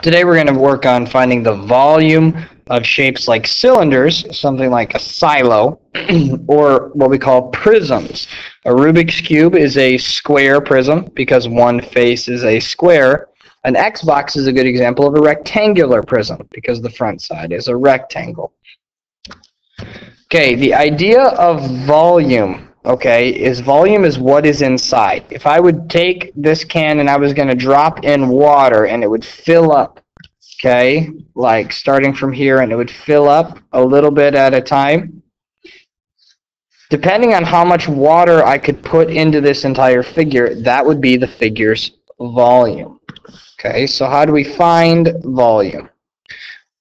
Today we're going to work on finding the volume of shapes like cylinders, something like a silo, or what we call prisms. A Rubik's Cube is a square prism because one face is a square. An Xbox is a good example of a rectangular prism because the front side is a rectangle. Okay, the idea of volume, is volume is what is inside. If I would take this can and I was going to drop in water and it would fill up, okay, like starting from here, and it would fill up a little bit at a time. Depending on how much water I could put into this entire figure, that would be the figure's volume. Okay, so how do we find volume?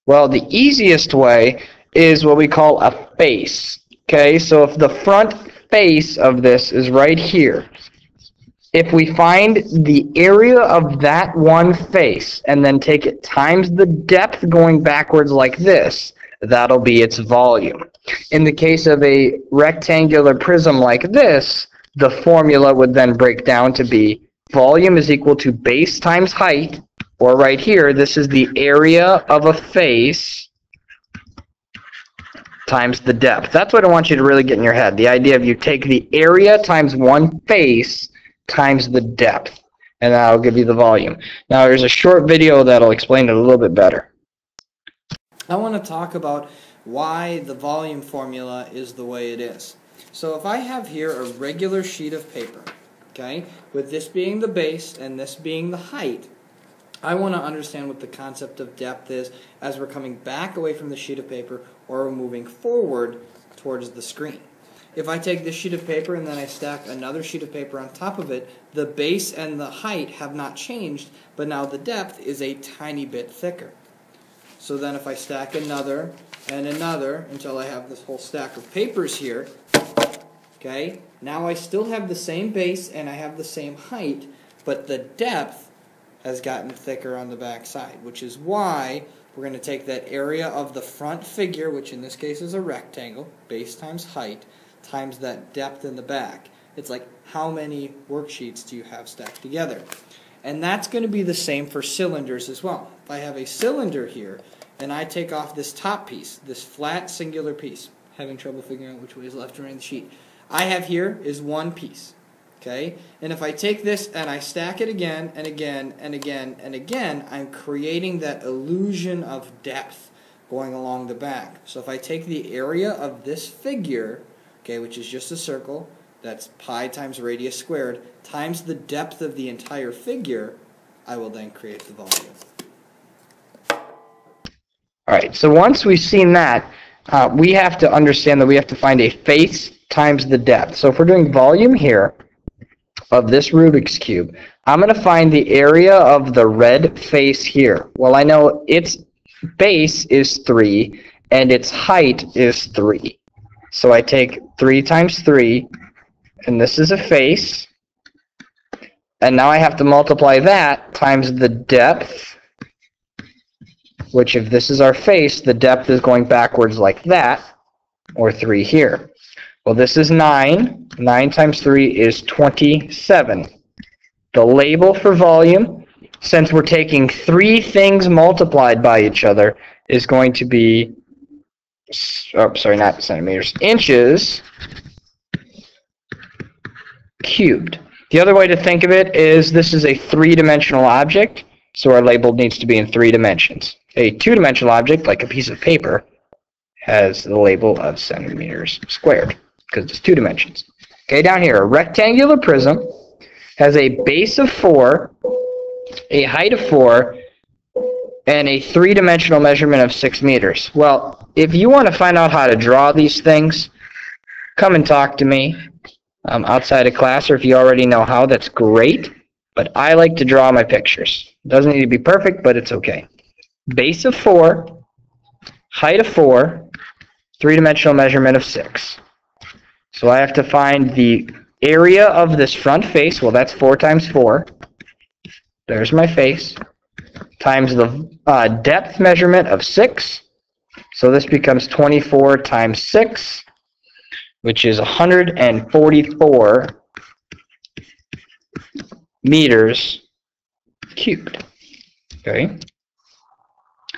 Well, the easiest way is what we call a face. Okay, so if the front face of this is right here, if we find the area of that one face and then take it times the depth going backwards like this, that'll be its volume. In the case of a rectangular prism like this, the formula would then break down to be volume is equal to base times height, or right here, this is the area of a face times the depth. That's what I want you to really get in your head. The idea of you take the area times one face times the depth, and that'll give you the volume. Now there's a short video that'll explain it a little bit better. I want to talk about why the volume formula is the way it is. So if I have here a regular sheet of paper, okay, with this being the base and this being the height, I want to understand what the concept of depth is as we're coming back away from the sheet of paper or we're moving forward towards the screen. If I take this sheet of paper and then I stack another sheet of paper on top of it, the base and the height have not changed, but now the depth is a tiny bit thicker. So then if I stack another and another until I have this whole stack of papers here, okay, now I still have the same base and I have the same height, but the depth has gotten thicker on the back side, which is why we're going to take that area of the front figure, which in this case is a rectangle, base times height, times that depth in the back. It's like, how many worksheets do you have stacked together? And that's going to be the same for cylinders as well. If I have a cylinder here, and I take off this top piece, this flat singular piece, having trouble figuring out which way is left and right in the sheet, I have here is one piece. Okay? And if I take this and I stack it again and again and again and again, I'm creating that illusion of depth going along the back. So if I take the area of this figure, okay, which is just a circle, that's pi times radius squared, times the depth of the entire figure, I will then create the volume. Alright, so once we've seen that, we have to understand that we have to find a face times the depth. So if we're doing volume here of this Rubik's Cube, I'm going to find the area of the red face here. Well, I know its base is 3 and its height is 3. So I take 3 times 3, and this is a face, and now I have to multiply that times the depth, which if this is our face, the depth is going backwards like that, or 3 here. Well, this is 9. 9 times 3 is 27. The label for volume, since we're taking 3 things multiplied by each other, is going to be, oh, sorry, not centimeters, inches cubed. The other way to think of it is this is a 3-dimensional object, so our label needs to be in 3 dimensions. A 2-dimensional object, like a piece of paper, has the label of centimeters squared, because it's 2 dimensions. Okay, down here, a rectangular prism has a base of 4, a height of 4, and a 3-dimensional measurement of 6 meters. Well, if you want to find out how to draw these things, come and talk to me outside of class, or if you already know how, that's great. But I like to draw my pictures. It doesn't need to be perfect, but it's okay. Base of 4, height of 4, 3-dimensional measurement of 6. So I have to find the area of this front face. Well, that's 4 times 4. There's my face. Times the depth measurement of 6. So this becomes 24 times 6, which is 144 meters cubed. Okay.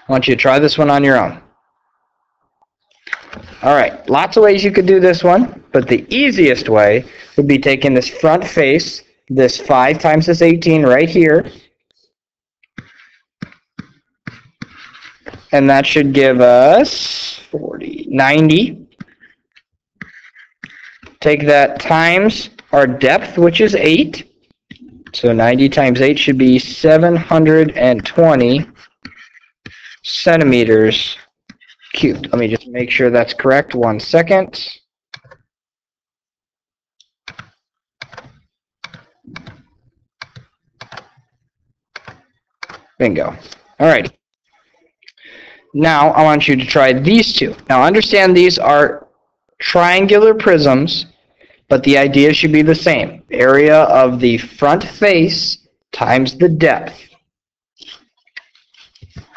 I want you to try this one on your own. Alright, lots of ways you could do this one, but the easiest way would be taking this front face, this 5 times this 18 right here, and that should give us 40, 90. Take that times our depth, which is 8. So 90 times 8 should be 720 centimeters cubed. Let me just make sure that's correct. 1 second. Bingo. All right. Now I want you to try these two. Now understand these are triangular prisms, but the idea should be the same. Area of the front face times the depth.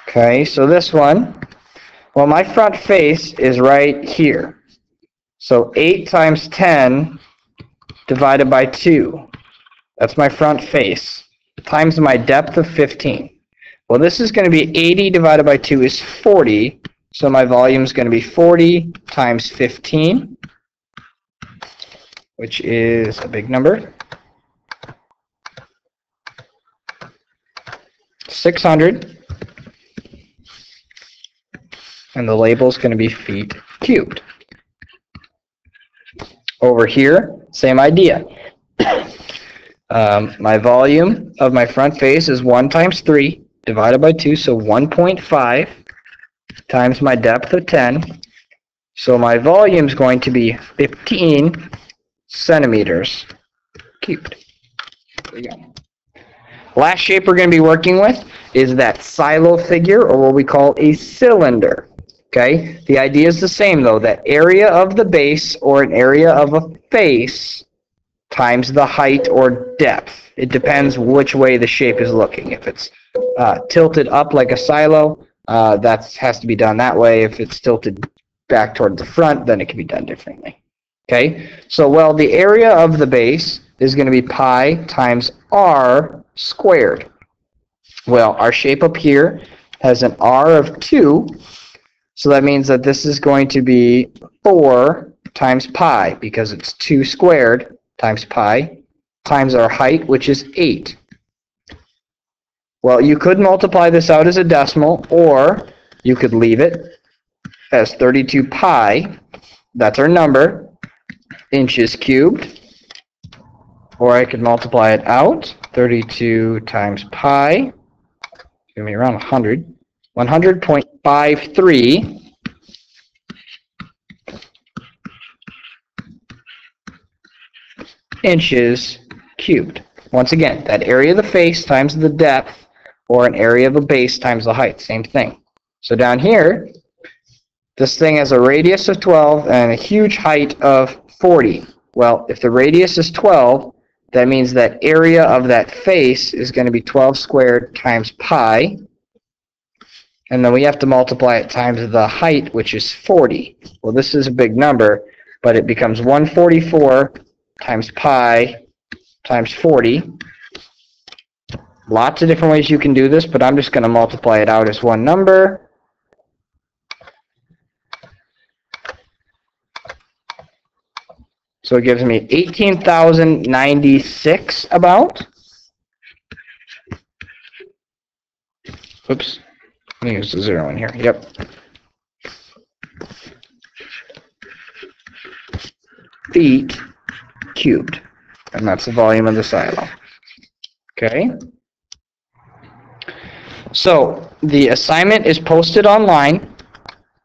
Okay, so this one, well, my front face is right here. So 8 times 10 divided by 2. That's my front face. Times my depth of 15. Well, this is going to be 80 divided by 2 is 40. So my volume is going to be 40 times 15, which is a big number. 600. And the label is going to be feet cubed. Over here, same idea. My volume of my front face is 1 times 3 divided by 2, so 1.5 times my depth of 10. So my volume is going to be 15 centimeters cubed. There you go. Last shape we're going to be working with is that silo figure, or what we call a cylinder. Okay, the idea is the same though, that area of the base or an area of a face times the height or depth. It depends which way the shape is looking. If it's tilted up like a silo, that has to be done that way. If it's tilted back toward the front, then it can be done differently. Okay, so well, the area of the base is going to be pi times r squared. Well, our shape up here has an r of 2. So that means that this is going to be 4 times pi, because it's 2 squared times pi, times our height, which is 8. Well, you could multiply this out as a decimal, or you could leave it as 32 pi, that's our number, inches cubed. Or I could multiply it out, 32 times pi, give me around 100. 100.53 inches cubed. Once again, that area of the face times the depth, or an area of a base times the height, same thing. So down here, this thing has a radius of 12 and a huge height of 40. Well, if the radius is 12, that means that area of that face is going to be 12 squared times pi. And then we have to multiply it times the height, which is 40. Well, this is a big number, but it becomes 144 times pi times 40. Lots of different ways you can do this, but I'm just going to multiply it out as one number. So it gives me 18,096 about. Oops. Let me use the 0 in here. Yep. Feet cubed. And that's the volume of the silo. Okay. So the assignment is posted online.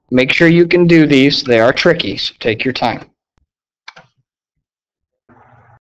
Make sure you can do these. They are tricky, so take your time.